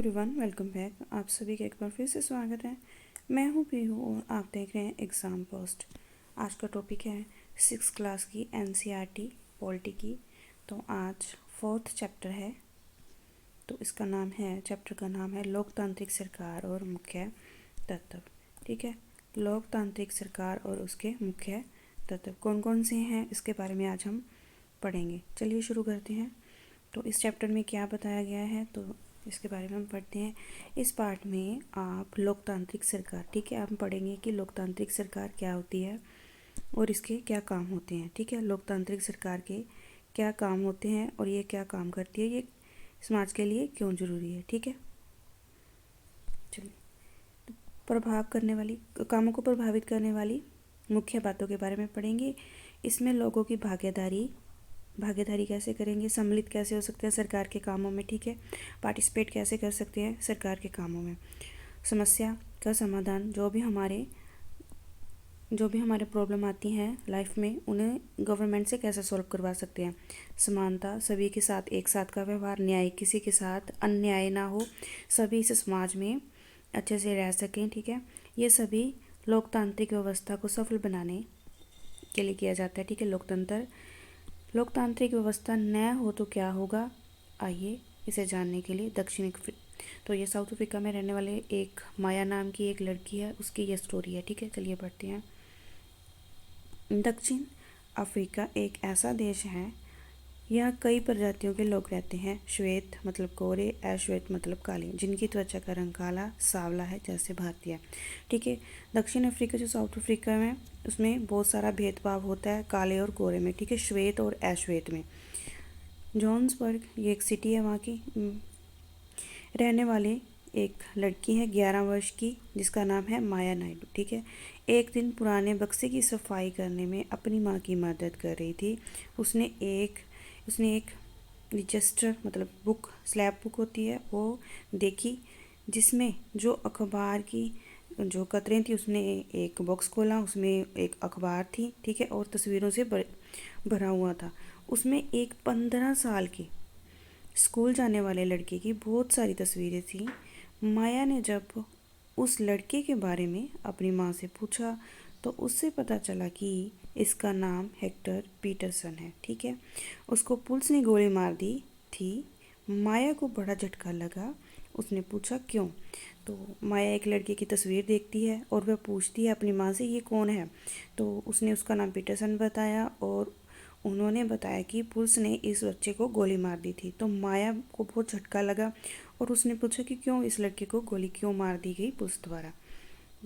Everyone, welcome back. आप सभी का एक बार फिर से स्वागत है। मैं हूँ पीहू और आप देख रहे हैं एग्ज़ाम पोस्ट। आज का टॉपिक है 6th क्लास की एनसीईआरटी पॉलिटी की। तो आज 4th चैप्टर है। तो इसका नाम है, चैप्टर का नाम है लोकतांत्रिक सरकार और मुख्य तत्व। ठीक है, लोकतांत्रिक सरकार और उसके मुख्य तत्व कौन कौन से हैं इसके बारे में आज हम पढ़ेंगे। चलिए शुरू करते हैं। तो इस चैप्टर में क्या बताया गया है तो इसके बारे में हम पढ़ते हैं। इस पार्ट में आप लोकतांत्रिक सरकार, ठीक है, आप पढ़ेंगे कि लोकतांत्रिक सरकार क्या होती है और इसके क्या काम होते हैं। ठीक है, लोकतांत्रिक सरकार के क्या काम होते हैं और ये क्या काम करती है, ये समाज के लिए क्यों ज़रूरी है। ठीक है, चलिए। तो प्रभाव करने वाली, कामों को प्रभावित करने वाली मुख्य बातों के बारे में पढ़ेंगे। इसमें लोगों की भागीदारी कैसे करेंगे, सम्मिलित कैसे हो सकते हैं सरकार के कामों में। ठीक है, पार्टिसिपेट कैसे कर सकते हैं सरकार के कामों में। समस्या का समाधान, जो भी हमारे प्रॉब्लम आती हैं लाइफ में, उन्हें गवर्नमेंट से कैसे सॉल्व करवा सकते हैं। समानता, सभी के साथ एक साथ का व्यवहार। न्याय, किसी के साथ अन्याय ना हो, सभी इस समाज में अच्छे से रह सकें। ठीक है, ये सभी लोकतांत्रिक व्यवस्था को सफल बनाने के लिए किया जाता है। ठीक है, लोकतांत्रिक व्यवस्था न हो तो क्या होगा, आइए इसे जानने के लिए। तो ये साउथ अफ्रीका में रहने वाले एक माया नाम की एक लड़की है, उसकी ये स्टोरी है। ठीक है, चलिए पढ़ते हैं। दक्षिण अफ्रीका एक ऐसा देश है, यहाँ कई प्रजातियों के लोग रहते हैं। श्वेत मतलब गोरे, अश्वेत मतलब काले, जिनकी त्वचा का रंग काला सांवला है जैसे भारतीय। ठीक है, दक्षिण अफ्रीका जो साउथ अफ्रीका में, उसमें बहुत सारा भेदभाव होता है काले और गोरे में। ठीक है, श्वेत और अश्वेत में। जोहान्सबर्ग ये एक सिटी है, वहाँ की रहने वाले एक लड़की है 11 वर्ष की, जिसका नाम है माया नायडू। ठीक है, एक दिन पुराने बक्से की सफाई करने में अपनी माँ की मदद कर रही थी। उसने एक रजिस्टर मतलब बुक, स्लैब बुक होती है, वो देखी, जिसमें जो अखबार की जो कतरें थी, उसने एक बॉक्स खोला, उसमें एक अखबार थी। ठीक है, और तस्वीरों से भरा हुआ था। उसमें एक 15 साल की स्कूल जाने वाले लड़के की बहुत सारी तस्वीरें थी। माया ने जब उस लड़के के बारे में अपनी माँ से पूछा तो उससे पता चला कि इसका नाम हेक्टर पीटरसन है। ठीक है, उसको पुलिस ने गोली मार दी थी। माया को बड़ा झटका लगा। उसने पूछा क्यों। तो माया एक लड़के की तस्वीर देखती है और वह पूछती है अपनी माँ से ये कौन है। तो उसने उसका नाम पीटरसन बताया और उन्होंने बताया कि पुलिस ने इस बच्चे को गोली मार दी थी। तो माया को बहुत झटका लगा और उसने पूछा कि क्यों इस लड़के को गोली क्यों मार दी गई पुलिस द्वारा।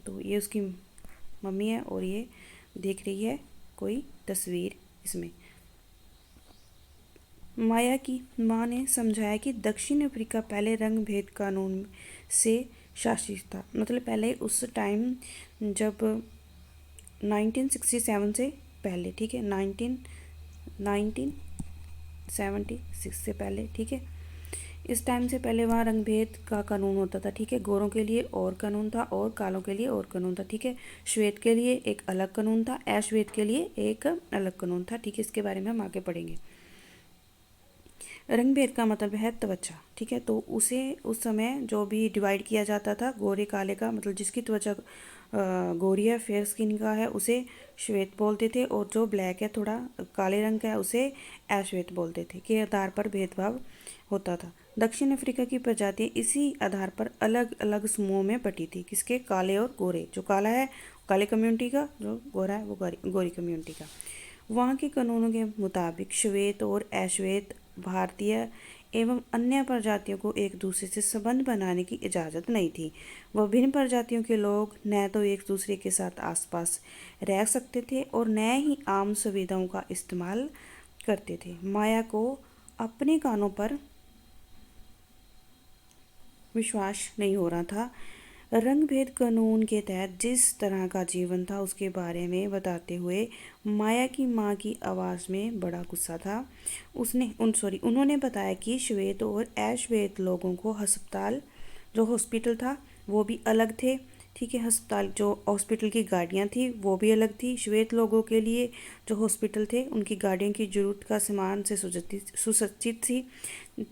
तो ये उसकी मम्मी है और ये देख रही है कोई तस्वीर इसमें। माया की माँ ने समझाया कि दक्षिण अफ्रीका पहले रंग भेद कानून से शासित था। मतलब पहले उस टाइम जब 1967 से पहले, ठीक है, 1976 से पहले। ठीक है, इस टाइम से पहले वहाँ रंग भेद का कानून होता था। ठीक है, गोरों के लिए और कानून था और कालों के लिए और कानून था। ठीक है, श्वेत के लिए एक अलग कानून था, अश्वेत के लिए एक अलग कानून था। ठीक है, इसके बारे में हम आगे पढ़ेंगे। रंग भेद का मतलब है त्वचा। ठीक है, तो उसे उस समय जो भी डिवाइड किया जाता था गोरे काले का, मतलब जिसकी त्वचा गोरी है, फेयर स्किन का है, उसे श्वेत बोलते थे, और जो ब्लैक है, थोड़ा काले रंग का है, उसे अश्वेत बोलते थे। के आधार पर भेदभाव होता था। दक्षिण अफ्रीका की प्रजातियां इसी आधार पर अलग अलग समूहों में बटी थी। किसके, काले और गोरे। जो काला है काले कम्युनिटी का, जो गोरा है वो गोरी कम्युनिटी का। वहाँ के कानूनों के मुताबिक श्वेत और अश्वेत भारतीय एवं अन्य प्रजातियों को एक दूसरे से संबंध बनाने की इजाज़त नहीं थी। वह भिन्न प्रजातियों के लोग न तो एक दूसरे के साथ आसपास रह सकते थे और न ही आम सुविधाओं का इस्तेमाल करते थे। माया को अपने कानों पर विश्वास नहीं हो रहा था। रंग भेद कानून के तहत जिस तरह का जीवन था उसके बारे में बताते हुए माया की माँ की आवाज़ में बड़ा गुस्सा था। उन्होंने बताया कि श्वेत और अश्वेत लोगों को जो हॉस्पिटल था वो भी अलग थे। ठीक है। अस्पताल जो हॉस्पिटल की गाड़ियाँ थी वो भी अलग थी। श्वेत लोगों के लिए जो हॉस्पिटल थे उनकी गाड़ियों की ज़रूरत का सामान से सुसज्जित थी।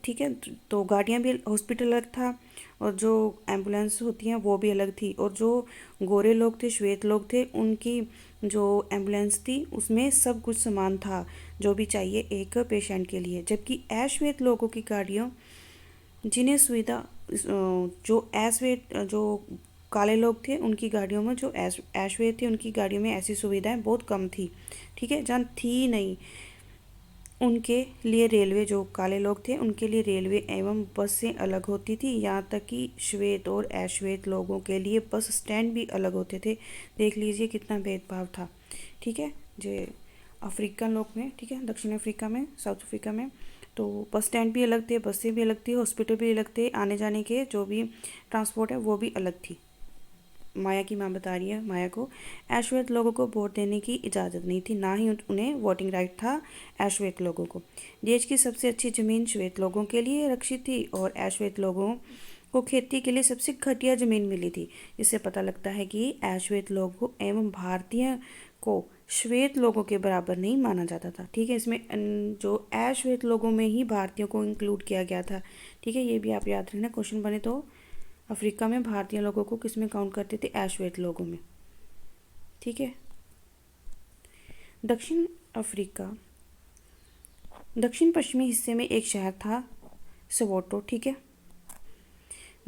ठीक है। तो गाड़ियाँ भी हॉस्पिटल अलग था और जो एम्बुलेंस होती हैं वो भी अलग थी। और जो गोरे लोग थे, श्वेत लोग थे, उनकी जो एम्बुलेंस थी उसमें सब कुछ सामान था जो भी चाहिए एक पेशेंट के लिए। जबकि अश्वेत लोगों की गाड़ियों जिन्हें सुविधा जो अश्वेत जो काले लोग थे उनकी गाड़ियों में, जो अश्वेत थे उनकी गाड़ियों में ऐसी सुविधाएं बहुत कम थी। ठीक है, जहाँ थी नहीं उनके लिए रेलवे, जो काले लोग थे उनके लिए रेलवे एवं बस से अलग होती थी। यहाँ तक कि श्वेत और अश्वेत लोगों के लिए बस स्टैंड भी अलग होते थे। देख लीजिए कितना भेदभाव था। ठीक है, जो अफ्रीकन लोग में, ठीक है, दक्षिण अफ्रीका में, साउथ अफ्रीका में, तो बस स्टैंड भी अलग थे, बसें भी अलग थी, हॉस्पिटल भी अलग थे, आने जाने के जो भी ट्रांसपोर्ट है वो भी अलग थी। माया की माँ बता रही है माया को, अश्वेत लोगों को वोट देने की इजाज़त नहीं थी, ना ही उन्हें वोटिंग राइट था अश्वेत लोगों को। देश की सबसे अच्छी ज़मीन श्वेत लोगों के लिए रक्षित थी और अश्वेत लोगों को खेती के लिए सबसे घटिया ज़मीन मिली थी। इससे पता लगता है कि अश्वेत लोगों एवं भारतीय को श्वेत लोगों के बराबर नहीं माना जाता था। ठीक है, इसमें जो अश्वेत लोगों में ही भारतीयों को इंक्लूड किया गया था। ठीक है, ये भी आप याद रखना, क्वेश्चन बने तो अफ्रीका में भारतीय लोगों को किस में काउंट करते थे? अश्वेत लोगों में। ठीक है। दक्षिण अफ्रीका दक्षिण पश्चिमी हिस्से में एक शहर था सोवोटो। ठीक है,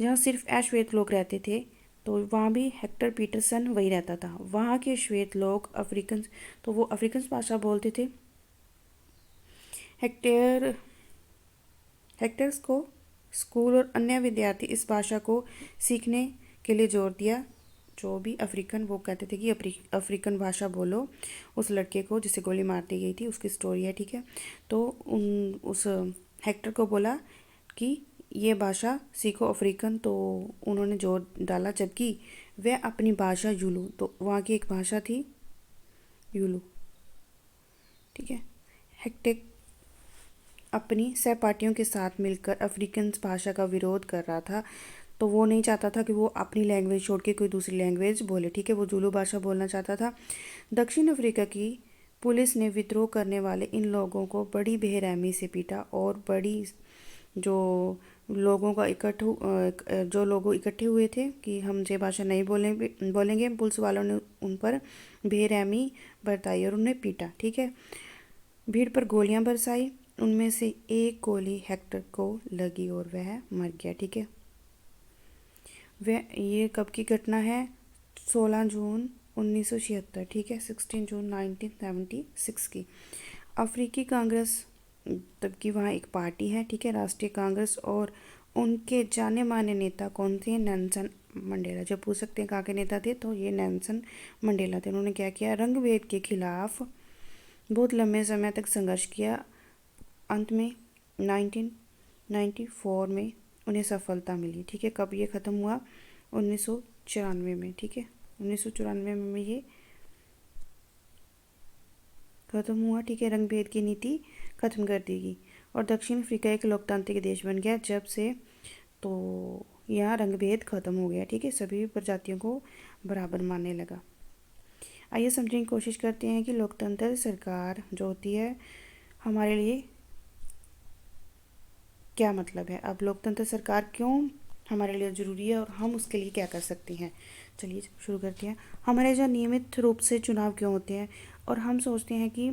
जहाँ सिर्फ अश्वेत लोग रहते थे। तो वहाँ भी हेक्टर पीटरसन वही रहता था। वहाँ के श्वेत लोग अफ्रीकन, तो वो अफ्रीकन भाषा बोलते थे। हेक्टर्स को स्कूल और अन्य विद्यार्थी इस भाषा को सीखने के लिए जोर दिया। जो भी अफ्रीकन, वो कहते थे कि अफ्रीकन भाषा बोलो। उस लड़के को जिसे गोली मार दी गई थी उसकी स्टोरी है। ठीक है, तो उस हेक्टर को बोला कि ये भाषा सीखो अफ्रीकन, तो उन्होंने जोर डाला। जबकि वह अपनी भाषा यूलू, तो वहाँ की एक भाषा थी यूलू। ठीक है, हेक्टेक अपनी सहपाठियों के साथ मिलकर अफ्रीकन भाषा का विरोध कर रहा था। तो वो नहीं चाहता था कि वो अपनी लैंग्वेज छोड़ के कोई दूसरी लैंग्वेज बोले। ठीक है, वो जुलू भाषा बोलना चाहता था। दक्षिण अफ्रीका की पुलिस ने विद्रोह करने वाले इन लोगों को बड़ी बेरहमी से पीटा और बड़ी जो लोगों का जो लोग इकट्ठे हुए थे कि हम ये भाषा नहीं बोलेंगे, पुलिस वालों ने उन पर बेरहमी बरताई और उन्हें पीटा। ठीक है, भीड़ पर गोलियां बरसाई। उनमें से एक गोली हेक्टर को लगी और वह मर गया। ठीक है, वह ये कब की घटना है? 16 जून 1976। ठीक है, 16 जून 1976 की। अफ्रीकी कांग्रेस, तब की वहाँ एक पार्टी है। ठीक है, राष्ट्रीय कांग्रेस, और उनके जाने माने नेता कौन थे? Nelson Mandela. जब पूछ सकते हैं कहाँ के नेता थे, तो ये नेल्सन मंडेला थे। उन्होंने क्या किया? रंग भेद के खिलाफ बहुत लंबे समय तक संघर्ष किया। अंत में 1994 में उन्हें सफलता मिली। ठीक है, कब ये ख़त्म हुआ? 1994 में। ठीक है, 1994 में ये ख़त्म हुआ। ठीक है, रंग भेद की नीति ख़त्म कर दी गई और दक्षिण अफ्रीका एक लोकतांत्रिक देश बन गया जब से। तो यहाँ रंग भेद ख़त्म हो गया। ठीक है, सभी प्रजातियों को बराबर मानने लगा। आइए समझने की कोशिश करते हैं कि लोकतंत्र सरकार जो होती है हमारे लिए क्या मतलब है। अब लोकतंत्र सरकार क्यों हमारे लिए ज़रूरी है और हम उसके लिए क्या कर सकते हैं। चलिए शुरू करते हैं। हमारे यहाँ नियमित रूप से चुनाव क्यों होते हैं, और हम सोचते हैं कि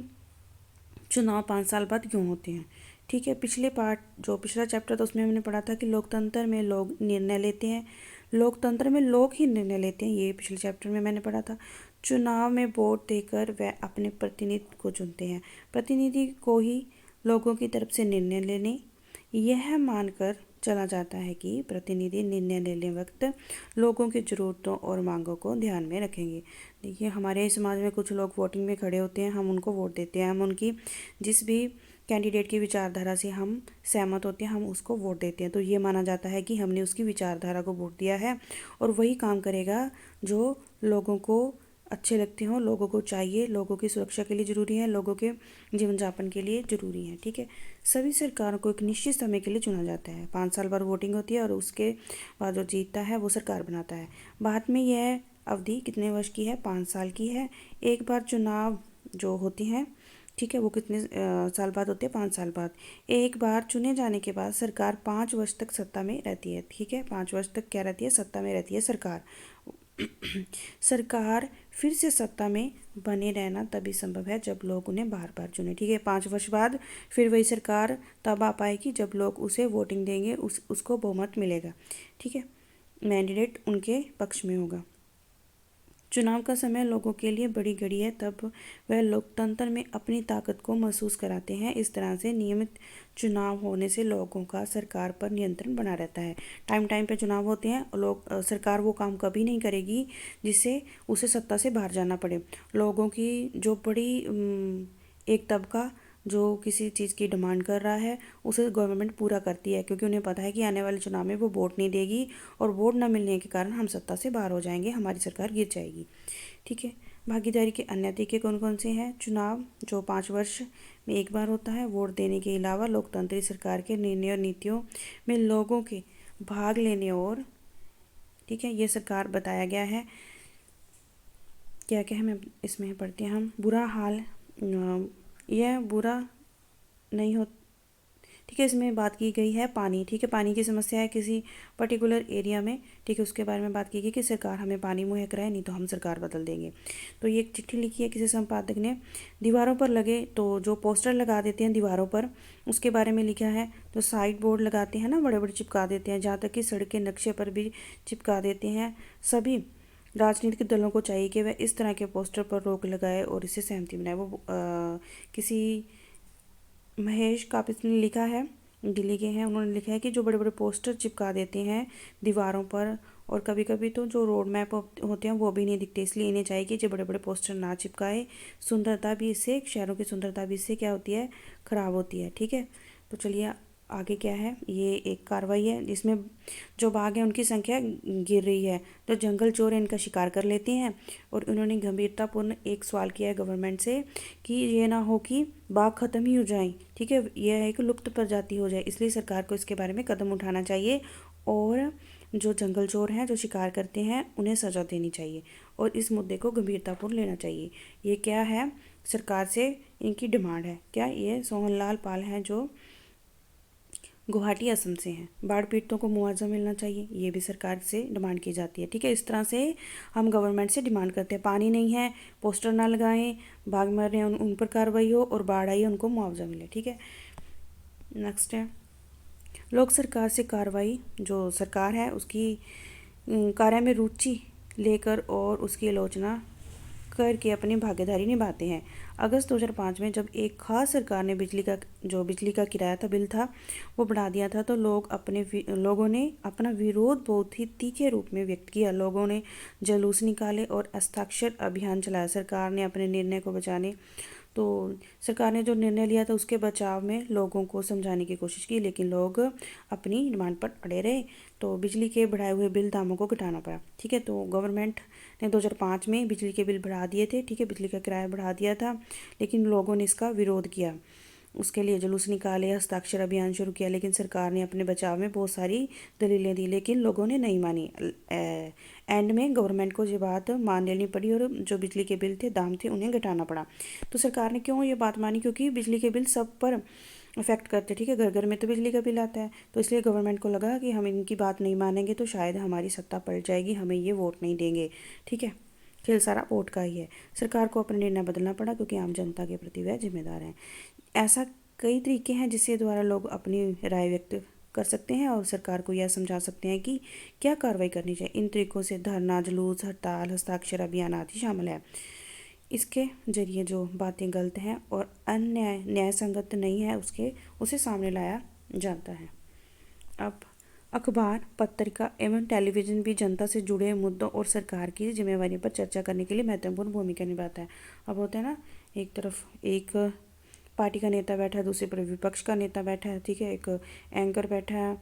चुनाव 5 साल बाद क्यों होते हैं। ठीक है, पिछला चैप्टर था उसमें हमने पढ़ा था कि लोकतंत्र में लोग निर्णय लेते हैं, लोकतंत्र में लोग ही निर्णय लेते हैं। ये पिछले चैप्टर में मैंने पढ़ा था। चुनाव में वोट देकर वह अपने प्रतिनिधि को चुनते हैं। प्रतिनिधि को ही लोगों की तरफ से निर्णय लेने यह मानकर चला जाता है कि प्रतिनिधि निर्णय लेने वक्त लोगों की ज़रूरतों और मांगों को ध्यान में रखेंगे। देखिए, हमारे समाज में कुछ लोग वोटिंग में खड़े होते हैं, हम उनको वोट देते हैं, हम उनकी जिस भी कैंडिडेट की विचारधारा से हम सहमत होते हैं हम उसको वोट देते हैं। तो ये माना जाता है कि हमने उसकी विचारधारा को वोट दिया है और वही काम करेगा जो लोगों को अच्छे लगते हों, लोगों को चाहिए, लोगों की सुरक्षा के लिए ज़रूरी है, लोगों के जीवन यापन के लिए ज़रूरी है। ठीक है, सभी सरकारों को एक निश्चित समय के लिए चुना जाता है। 5 साल बाद वोटिंग होती है और उसके बाद जो जीतता है वो सरकार बनाता है। बाद में यह अवधि कितने वर्ष की है? 5 साल की है। एक बार चुनाव जो होते हैं, ठीक है, वो कितने साल बाद होते हैं? 5 साल बाद। एक बार चुने जाने के बाद सरकार 5 वर्ष तक सत्ता में रहती है। ठीक है, 5 वर्ष तक क्या रहती है? सत्ता में रहती है सरकार। सरकार फिर से सत्ता में बने रहना तभी संभव है जब लोग उन्हें बार बार चुने। ठीक है, 5 वर्ष बाद फिर वही सरकार तब आ पाएगी जब लोग उसे वोटिंग देंगे, उसको बहुमत मिलेगा। ठीक है, मैंडेट उनके पक्ष में होगा। चुनाव का समय लोगों के लिए बड़ी घड़ी है, तब वह लोकतंत्र में अपनी ताकत को महसूस कराते हैं। इस तरह से नियमित चुनाव होने से लोगों का सरकार पर नियंत्रण बना रहता है। टाइम टाइम पे चुनाव होते हैं, सरकार वो काम कभी नहीं करेगी जिससे उसे सत्ता से बाहर जाना पड़े। लोगों की जो बड़ी एक तबका जो किसी चीज़ की डिमांड कर रहा है उसे गवर्नमेंट पूरा करती है, क्योंकि उन्हें पता है कि आने वाले चुनाव में वो वोट नहीं देगी और वोट न मिलने के कारण हम सत्ता से बाहर हो जाएंगे, हमारी सरकार गिर जाएगी। ठीक है, भागीदारी के अन्य तरीके कौन कौन से हैं? चुनाव जो 5 वर्ष में एक बार होता है। वोट देने के अलावा लोकतांत्रिक सरकार के निर्णय और नीतियों में लोगों के भाग लेने और, ठीक है, ये सरकार बताया गया है। क्या क्या हमें इसमें पढ़ते हैं हम? बुरा हाल, यह बुरा नहीं हो, ठीक है, इसमें बात की गई है पानी। ठीक है, पानी की समस्या है किसी पर्टिकुलर एरिया में, ठीक है, उसके बारे में बात की गई कि सरकार हमें पानी मुहैया कराए, नहीं तो हम सरकार बदल देंगे। तो ये एक चिट्ठी लिखी है किसी संपादक ने। दीवारों पर लगे, तो जो पोस्टर लगा देते हैं दीवारों पर, उसके बारे में लिखा है। तो साइड बोर्ड लगाते हैं ना, बड़े बड़े चिपका देते हैं, जहाँ तक कि सड़क के नक्शे पर भी चिपका देते हैं। सभी राजनीतिक दलों को चाहिए कि वह इस तरह के पोस्टर पर रोक लगाए और इससे सहमति बनाए। वो किसी महेश कापिस ने लिखा है, दिल्ली के हैं, उन्होंने लिखा है कि जो बड़े बड़े पोस्टर चिपका देते हैं दीवारों पर, और कभी कभी तो जो रोड मैप होते हैं वो भी नहीं दिखते, इसलिए इन्हें चाहिए कि जो बड़े बड़े पोस्टर ना चिपकाए। सुंदरता भी इससे, शहरों की सुंदरता भी इससे क्या होती है? खराब होती है। ठीक है, तो चलिए आगे क्या है? ये एक कार्रवाई है जिसमें जो बाघ हैं उनकी संख्या गिर रही है, तो जंगल चोर इनका शिकार कर लेते हैं। और उन्होंने गंभीरतापूर्ण एक सवाल किया है गवर्नमेंट से कि ये ना हो कि बाघ खत्म ही हो जाए। ठीक है, यह है कि लुप्त प्रजाति हो जाए, इसलिए सरकार को इसके बारे में कदम उठाना चाहिए और जो जंगल चोर हैं, जो शिकार करते हैं, उन्हें सज़ा देनी चाहिए और इस मुद्दे को गंभीरतापूर्ण लेना चाहिए। ये क्या है? सरकार से इनकी डिमांड है। क्या? ये सोहनलाल पाल हैं जो गुवाहाटी असम से हैं। बाढ़ पीड़ितों को मुआवजा मिलना चाहिए, ये भी सरकार से डिमांड की जाती है। ठीक है, इस तरह से हम गवर्नमेंट से डिमांड करते हैं। पानी नहीं है, पोस्टर ना लगाएं, बाघ मर रहे हैं उन पर कार्रवाई हो, और बाढ़ आई है उनको मुआवजा मिले। ठीक है, नेक्स्ट है लोक सरकार से कार्रवाई। जो सरकार है उसकी कार्य में रुचि लेकर और उसकी आलोचना करके अपनी भागीदारी निभाते हैं। अगस्त 2005 में जब एक खास सरकार ने बिजली का किराया था, बिल था, वो बढ़ा दिया था, तो लोगों ने अपना विरोध बहुत ही तीखे रूप में व्यक्त किया। लोगों ने जुलूस निकाले और हस्ताक्षर अभियान चलाया। सरकार ने अपने निर्णय को बचाने, तो सरकार ने जो निर्णय लिया था उसके बचाव में लोगों को समझाने की कोशिश की, लेकिन लोग अपनी डिमांड पर अड़े रहे, तो बिजली के बढ़ाए हुए बिल दामों को घटाना पड़ा। ठीक है, तो गवर्नमेंट ने 2005 में बिजली के बिल बढ़ा दिए थे। ठीक है, बिजली का किराया बढ़ा दिया था, लेकिन लोगों ने इसका विरोध किया, उसके लिए जुलूस निकाले, हस्ताक्षर अभियान शुरू किया, लेकिन सरकार ने अपने बचाव में बहुत सारी दलीलें दी, लेकिन लोगों ने नहीं मानी। एंड में गवर्नमेंट को ये बात मान लेनी पड़ी और जो बिजली के बिल थे, दाम थे, उन्हें घटाना पड़ा। तो सरकार ने क्यों ये बात मानी? क्योंकि बिजली के बिल सब पर अफेक्ट करते। ठीक है, घर घर में तो बिजली का बिल आता है, तो इसलिए गवर्नमेंट को लगा कि हम इनकी बात नहीं मानेंगे तो शायद हमारी सत्ता पलट जाएगी, हमें ये वोट नहीं देंगे। ठीक है, खेल सारा वोट का ही है। सरकार को अपना निर्णय बदलना पड़ा क्योंकि आम जनता के प्रति वह जिम्मेदार हैं। ऐसा कई तरीके हैं जिसके द्वारा लोग अपनी राय व्यक्त कर सकते हैं और सरकार को यह समझा सकते हैं कि क्या कार्रवाई करनी चाहिए। इन तरीकों से धरना, जुलूस, हड़ताल, हस्ताक्षर अभियान आदि शामिल है। इसके जरिए जो बातें गलत हैं और अन्याय न्याय संगत नहीं है उसे सामने लाया जाता है। अब अखबार, पत्रिका एवं टेलीविज़न भी जनता से जुड़े मुद्दों और सरकार की जिम्मेवारी पर चर्चा करने के लिए महत्वपूर्ण भूमिका निभाता है। अब होता है ना, एक तरफ एक पार्टी का नेता बैठा है, दूसरी पर विपक्ष का नेता बैठा है। ठीक है, एक एंकर बैठा है,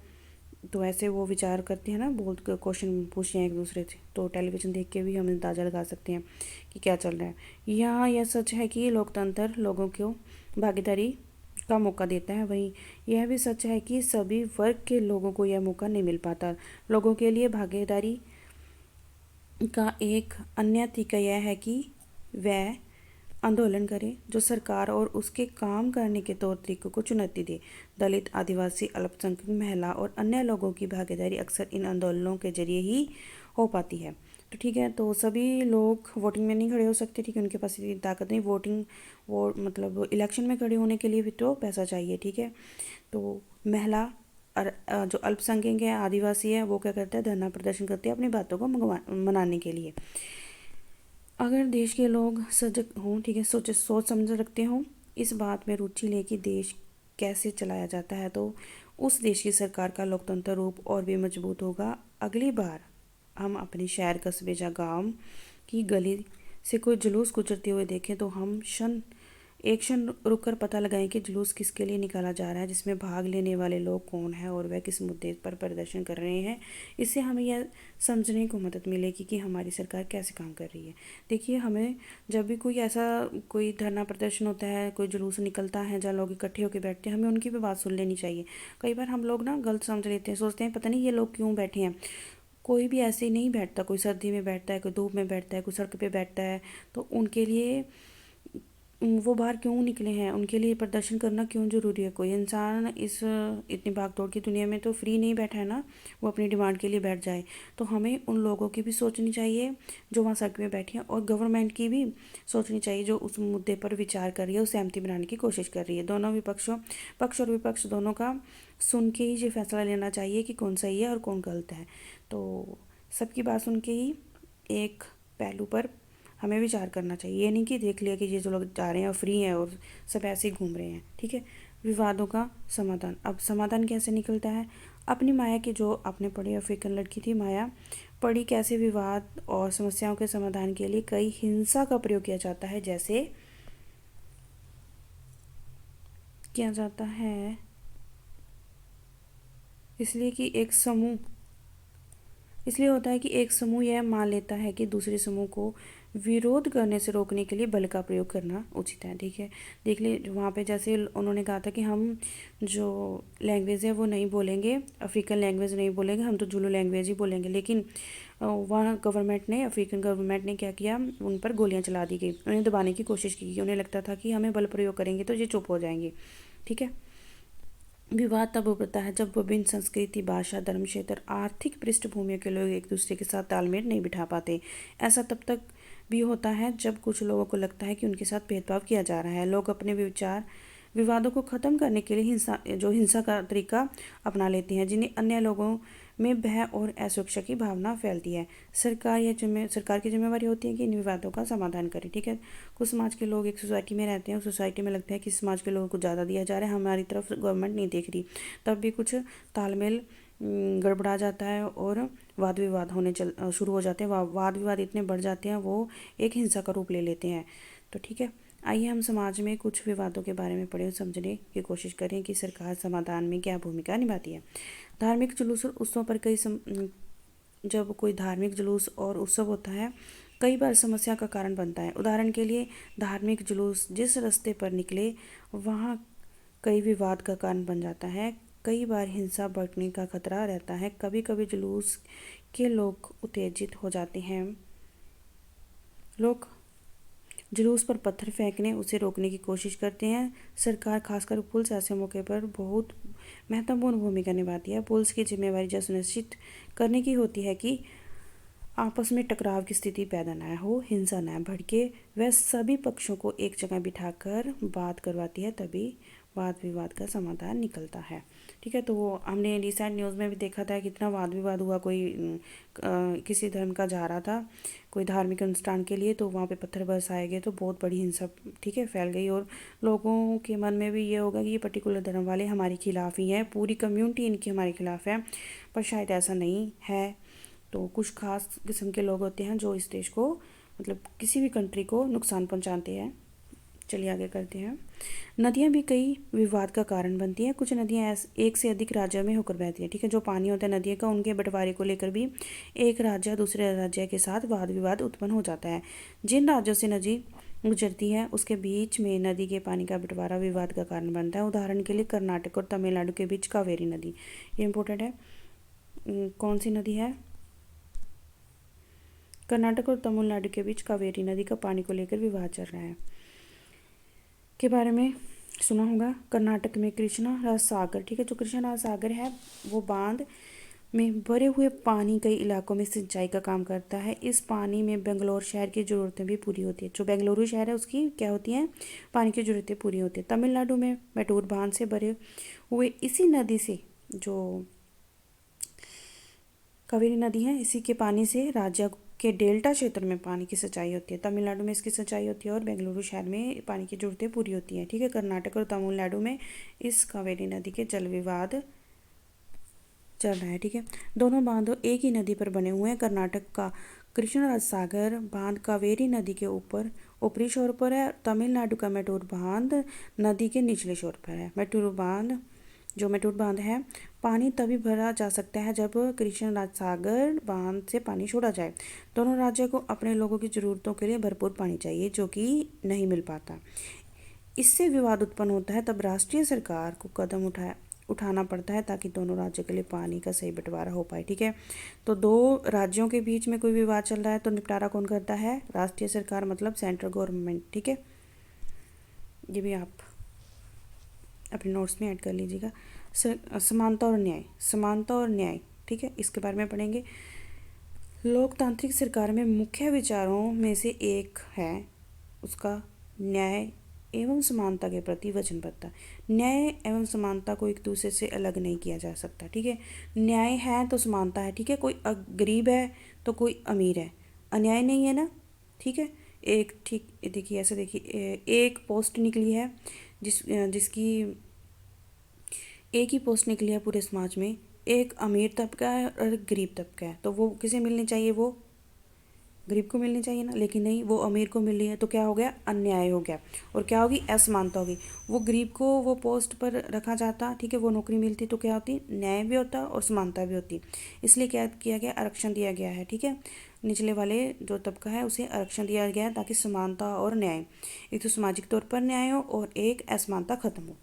तो ऐसे वो विचार करते हैं ना, बहुत क्वेश्चन पूछते हैं एक दूसरे से, तो टेलीविज़न देख के भी हम अंदाज़ा लगा सकते हैं कि क्या चल रहा है। यहाँ यह सच है कि लोकतंत्र लोगों को भागीदारी का मौका देता है, वहीं यह भी सच है कि सभी वर्ग के लोगों को यह मौका नहीं मिल पाता। लोगों के लिए भागीदारी का एक अन्य तरीका यह है कि वह आंदोलन करे जो सरकार और उसके काम करने के तौर तरीकों को चुनौती दे। दलित, आदिवासी, अल्पसंख्यक, महिला और अन्य लोगों की भागीदारी अक्सर इन आंदोलनों के जरिए ही हो पाती है। तो ठीक है, तो सभी लोग वोटिंग में नहीं खड़े हो सकते, ठीक है, उनके पास इतनी ताकत नहीं। वो मतलब इलेक्शन में खड़े होने के लिए भी तो पैसा चाहिए, ठीक है। तो महिला और जो अल्पसंख्यक है, आदिवासी है, वो क्या करता है, धरना प्रदर्शन करते हैं अपनी बातों को मनाने के लिए। अगर देश के लोग सजग हों, ठीक है, सोच समझ रखते हों, इस बात में रुचि ले कि देश कैसे चलाया जाता है, तो उस देश की सरकार का लोकतंत्र रूप और भी मजबूत होगा। अगली बार हम अपने शहर, कस्बे या गांव की गली से कोई जुलूस गुजरते हुए देखें तो हम एक क्षण रुककर पता लगाएं कि जुलूस किसके लिए निकाला जा रहा है, जिसमें भाग लेने वाले लोग कौन हैं और वह किस मुद्दे पर प्रदर्शन कर रहे हैं। इससे हमें यह समझने को मदद मिलेगी कि हमारी सरकार कैसे काम कर रही है। देखिए, हमें जब भी कोई धरना प्रदर्शन होता है, कोई जुलूस निकलता है जहाँ लोग इकट्ठे होकर बैठते हैं, हमें उनकी भी बात सुन लेनी चाहिए। कई बार हम लोग ना गलत समझ लेते हैं, सोचते हैं पता नहीं ये लोग क्यों बैठे हैं। कोई भी ऐसे ही नहीं बैठता, कोई सर्दी में बैठता है, कोई धूप में बैठता है, कोई सड़क पे बैठता है। तो उनके लिए वो बाहर क्यों निकले हैं, उनके लिए प्रदर्शन करना क्यों ज़रूरी है। कोई इंसान इस इतनी भागदौड़ की दुनिया में तो फ्री नहीं बैठा है ना, वो अपनी डिमांड के लिए बैठ जाए। तो हमें उन लोगों की भी सोचनी चाहिए जो वहाँ सड़क में बैठे हैं, और गवर्नमेंट की भी सोचनी चाहिए जो उस मुद्दे पर विचार कर रही है, उस सहमति बनाने की कोशिश कर रही है। दोनों पक्ष और विपक्ष दोनों का सुन के ही ये फैसला लेना चाहिए कि कौन सही है और कौन गलत है। तो सबकी बात सुन के ही एक पहलू पर हमें विचार करना चाहिए। ये नहीं कि देख लिया कि ये जो लोग जा रहे हैं और फ्री हैं और सब ऐसे ही घूम रहे हैं, ठीक है। विवादों का समाधान, अब समाधान कैसे निकलता है। अपनी माया की, जो आपने पढ़ी अफ्रीकन लड़की थी माया, पढ़ी कैसे विवाद और समस्याओं के समाधान के लिए कई हिंसा का प्रयोग किया जाता है, जैसे किया जाता है इसलिए कि एक समूह इसलिए होता है कि एक समूह यह मान लेता है कि दूसरे समूह को विरोध करने से रोकने के लिए बल का प्रयोग करना उचित है, ठीक है। देख लिए वहाँ पे जैसे उन्होंने कहा था कि हम जो लैंग्वेज है वो नहीं बोलेंगे, अफ्रीकन लैंग्वेज नहीं बोलेंगे, हम तो जुलू लैंग्वेज ही बोलेंगे। लेकिन वहाँ अफ्रीकन गवर्नमेंट ने क्या किया, उन पर गोलियाँ चला दी गई, उन्हें दबाने की कोशिश की। उन्हें लगता था कि हमें बल प्रयोग करेंगे तो ये चुप हो जाएंगे, ठीक है। विवाद तब उभरता है जब विभिन्न संस्कृति, भाषा, धर्म, क्षेत्र, आर्थिक पृष्ठभूमि के लोग एक दूसरे के साथ तालमेल नहीं बिठा पाते। ऐसा तब तक भी होता है जब कुछ लोगों को लगता है कि उनके साथ भेदभाव किया जा रहा है। लोग अपने विवादों को ख़त्म करने के लिए हिंसा का तरीका अपना लेते हैं, जिन्हें अन्य लोगों में भय और असुरक्षा की भावना फैलती है। सरकार की जिम्मेवारी होती है कि इन विवादों का समाधान करे, ठीक है। कुछ समाज के लोग एक सोसाइटी में रहते हैं, उस सोसाइटी में लगता है कि समाज के लोगों को ज़्यादा दिया जा रहा है, हमारी तरफ गवर्नमेंट नहीं देख रही, तब भी कुछ तालमेल गड़बड़ा जाता है और वाद विवाद शुरू हो जाते हैं। वाद विवाद इतने बढ़ जाते हैं, वो एक हिंसा का रूप ले लेते हैं। तो ठीक है, आइए हम समाज में कुछ विवादों के बारे में पढ़ें और समझने की कोशिश करें कि सरकार समाधान में क्या भूमिका निभाती है। धार्मिक जुलूस और उत्सवों पर जब कोई धार्मिक जुलूस और उत्सव होता है, कई बार समस्या का कारण बनता है। उदाहरण के लिए, धार्मिक जुलूस जिस रास्ते पर निकले वहाँ कई विवाद का कारण बन जाता है। कई बार हिंसा भड़कने का खतरा रहता है। कभी कभी जुलूस के लोग उत्तेजित हो जाते हैं। लोग जुलूस पर पत्थर फेंकने, उसे रोकने की कोशिश करते हैं। सरकार, खासकर पुलिस, ऐसे मौके पर बहुत महत्वपूर्ण भूमिका निभाती है। पुलिस की जिम्मेवारी यह सुनिश्चित करने की होती है कि आपस में टकराव की स्थिति पैदा न हो, हिंसा न भड़के। वह सभी पक्षों को एक जगह बिठाकर बात करवाती है, तभी वाद विवाद का समाधान निकलता है, ठीक है। तो वो हमने रिसेंट न्यूज़ में भी देखा था, कितना वाद विवाद हुआ। किसी धर्म का जा रहा था कोई धार्मिक अनुष्ठान के लिए, तो वहाँ पे पत्थर बरसाए गए, तो बहुत बड़ी हिंसा, ठीक है, फैल गई। और लोगों के मन में भी ये होगा कि ये पर्टिकुलर धर्म वाले हमारे खिलाफ़ ही हैं, पूरी कम्युनिटी इनकी हमारे खिलाफ़ है, पर शायद ऐसा नहीं है। तो कुछ खास किस्म के लोग होते हैं जो इस देश को, मतलब किसी भी कंट्री को नुकसान पहुंचाते हैं, चलिए आगे करते हैं। नदियाँ भी कई विवाद का कारण बनती हैं। कुछ नदियाँ एक से अधिक राज्यों में होकर बहती हैं, ठीक है। जो पानी होता है नदियों का, उनके बंटवारे को लेकर भी एक राज्य दूसरे राज्य के साथ वाद विवाद उत्पन्न हो जाता है। जिन राज्यों से नदी गुजरती है उसके बीच में नदी के पानी का बंटवारा विवाद का कारण बनता है। उदाहरण के लिए कर्नाटक और तमिलनाडु के बीच कावेरी नदी, ये इंपॉर्टेंट है। कौन सी नदी है? कर्नाटक और तमिलनाडु के बीच कावेरी नदी का पानी को लेकर विवाद चल रहा है के बारे में सुना होगा। कर्नाटक में कृष्णा राज सागर, ठीक है। जो कृष्णा राज सागर है वो बांध में भरे हुए पानी कई इलाकों में सिंचाई का काम करता है। इस पानी में बेंगलोर शहर की ज़रूरतें भी पूरी होती है। जो बेंगलुरु शहर है उसकी क्या होती हैं? पानी की ज़रूरतें पूरी होती है। तमिलनाडु में मैटूर बांध से भरे हुए इसी नदी से, जो कावेरी नदी है, इसी के पानी से राज्य के डेल्टा क्षेत्र में पानी की सिंचाई होती है। तमिलनाडु में इसकी सिंचाई होती है और बेंगलुरु शहर में पानी की ज़रूरतें पूरी होती हैं, ठीक है। कर्नाटक और तमिलनाडु में इस कावेरी नदी के जल विवाद चल रहा है, ठीक है। दोनों बांध एक ही नदी पर बने हुए हैं। कर्नाटक का कृष्णराज सागर बांध कावेरी नदी के ऊपरी छोर पर है। तमिलनाडु का मैटूर बांध नदी के निचले छोर पर है। मैटूर बांध है, पानी तभी भरा जा सकता है जब कृष्णराज सागर बांध से पानी छोड़ा जाए। दोनों राज्यों को अपने लोगों की ज़रूरतों के लिए भरपूर पानी चाहिए, जो कि नहीं मिल पाता। इससे विवाद उत्पन्न होता है, तब राष्ट्रीय सरकार को कदम उठाना पड़ता है ताकि दोनों राज्यों के लिए पानी का सही बंटवारा हो पाए, ठीक है। तो दो राज्यों के बीच में कोई विवाद चल रहा है तो निपटारा कौन करता है? राष्ट्रीय सरकार, मतलब सेंट्रल गवर्नमेंट, ठीक है। ये भी आप अपने नोट्स में ऐड कर लीजिएगा। समानता और न्याय, ठीक है, इसके बारे में पढ़ेंगे। लोकतांत्रिक सरकार में मुख्य विचारों में से एक है उसका न्याय एवं समानता के प्रति वचनबद्धता। न्याय एवं समानता को एक दूसरे से अलग नहीं किया जा सकता, ठीक है। न्याय है तो समानता है, ठीक है। कोई गरीब है तो कोई अमीर है, अन्याय नहीं है ना, ठीक है। देखिए ऐसे देखिए, एक पोस्ट निकली है जिसकी एक ही पोस्ट निकली है पूरे समाज में। एक अमीर तबका है और एक गरीब तबका है, तो वो किसे मिलनी चाहिए? वो गरीब को मिलनी चाहिए ना, लेकिन नहीं, वो अमीर को मिल रही है, तो क्या हो गया? अन्याय हो गया। और क्या होगी? असमानता होगी। वो गरीब को वो पोस्ट पर रखा जाता, ठीक है, वो नौकरी मिलती, तो क्या होती? न्याय भी होता और समानता भी होती। इसलिए क्या किया गया? आरक्षण दिया गया है, ठीक है। निचले वाले जो तबका है उसे आरक्षण दिया गया है ताकि समानता और न्याय, एक तो सामाजिक तौर पर न्याय हो और एक असमानता खत्म हो।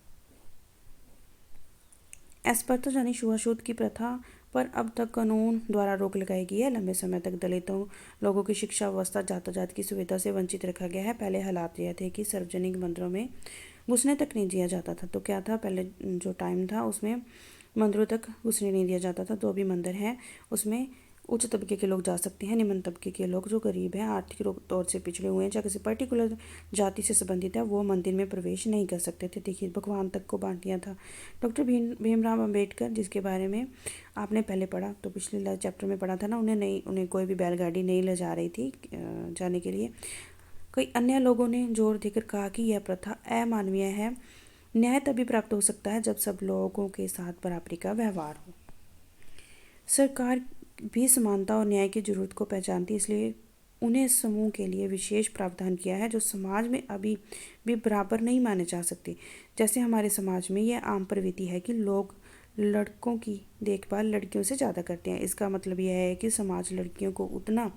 अस्पृश्यता यानी छुआछूत की प्रथा पर अब तक कानून द्वारा रोक लगाई गई है। लंबे समय तक दलितों लोगों की शिक्षा व्यवस्था यातायात की सुविधा से वंचित रखा गया है। पहले हालात यह थे कि सार्वजनिक मंदिरों में घुसने तक नहीं दिया जाता था। तो क्या था? पहले जो टाइम था उसमें मंदिरों तक घुसने नहीं दिया जाता था। तो अभी मंदिर है उसमें उच्च तबके के लोग जा सकते हैं, निम्न तबके के लोग जो गरीब हैं, आर्थिक तौर से पिछड़े हुए हैं, या किसी पर्टिकुलर जाति से संबंधित है, वो मंदिर में प्रवेश नहीं कर सकते थे। देखिए भगवान तक को बांट दिया था। डॉक्टर भीमराव अंबेडकर, जिसके बारे में आपने पहले पढ़ा, तो पिछले चैप्टर में पढ़ा था ना, उन्हें कोई भी बैलगाड़ी नहीं ले जा रही थी जाने के लिए। कई अन्य लोगों ने जोर देकर कहा कि यह प्रथा अमानवीय है। न्याय तभी प्राप्त हो सकता है जब सब लोगों के साथ बराबरी का व्यवहार हो। सरकार भी समानता और न्याय की जरूरत को पहचानती है, इसलिए उन्हें समूह के लिए विशेष प्रावधान किया है जो समाज में अभी भी बराबर नहीं माने जा सकते। जैसे हमारे समाज में यह आम प्रवृत्ति है कि लोग लड़कों की देखभाल लड़कियों से ज़्यादा करते हैं। इसका मतलब यह है कि समाज लड़कियों को उतना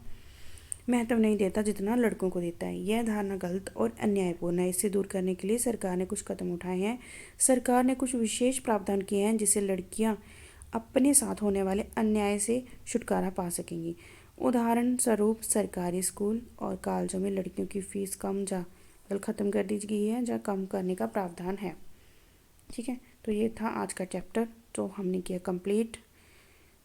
महत्व नहीं देता जितना लड़कों को देता है। यह धारणा गलत और अन्यायपूर्ण है। इसे दूर करने के लिए सरकार ने कुछ कदम उठाए हैं। सरकार ने कुछ विशेष प्रावधान किए हैं जिससे लड़कियां अपने साथ होने वाले अन्याय से छुटकारा पा सकेंगी। उदाहरण स्वरूप सरकारी स्कूल और कॉलेजों में लड़कियों की फीस कम या ख़त्म कर दी गई है या कम करने का प्रावधान है, ठीक है। तो ये था आज का चैप्टर जो हमने किया कंप्लीट।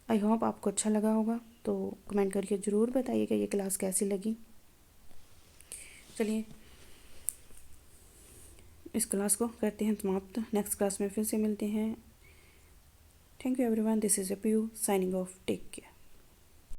आई होप आपको अच्छा लगा होगा, तो कमेंट करके ज़रूर बताइएगा ये क्लास कैसी लगी। चलिए इस क्लास को करते हैं समाप्त। नेक्स्ट क्लास में फिर से मिलते हैं। Thank you everyone, this is a PU signing off. Take care.